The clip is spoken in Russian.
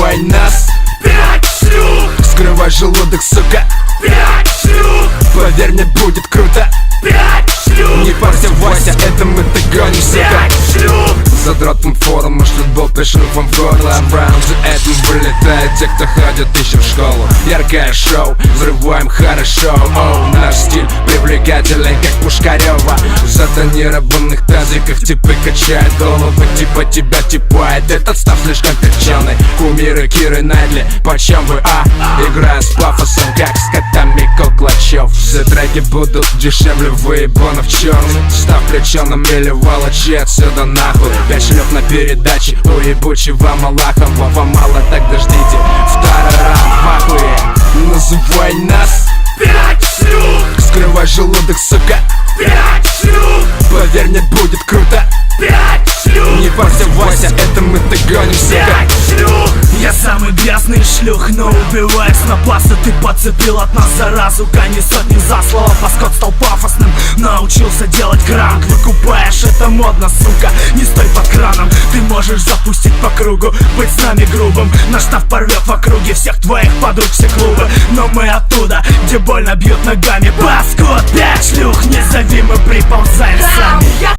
Называй нас 5 шлюх, скрывай желудок, сука. 5 шлюх, Поверь мне, будет круто. 5 шлюх, Не парься, Вася, это мы догоним, сука. 5 шлюх. Задротом форум, может был пришел вам в горло. Раунд за этим вылетают те, кто ходит еще в школу. Яркое шоу, взрываем хорошо. Оу, наш стиль привлекательный, как Пушкарева. В затонированных тазиках типы качают головы. Типа тебя типает, этот став слишком перченый. Кумиры Киры Найтли, почем вы, играя с пафосом, как с котами Колклачев. Все треки будут дешевле выебанов черных. Став плеченым или волочи отсюда нахуй. 5 шлюх на передаче у ебучего Малахова. Вам мало, так дождите второй раунд в ахуе. Называй нас 5 шлюх, скрывай желудок, сука. 5 шлюх, Поверь мне, будет круто. 5 шлюх, Не парься, Вася, это мы догоним, сука. 5 шлюх. Я самый грязный шлюх, но убиваешь на пасы. Ты подцепил от нас заразу, гони сотни за слово. Паскот стал пафосным, научился делать кранк. Выкупаешь, это модно, сука, не стой под краном. Ты можешь запустить по кругу, быть с нами грубым. Наш штаб порвет в округе всех твоих подруг, все клубы. Но мы оттуда, где больно бьют ногами. Паскот, 5 шлюх, не зови, мы приползаем сами.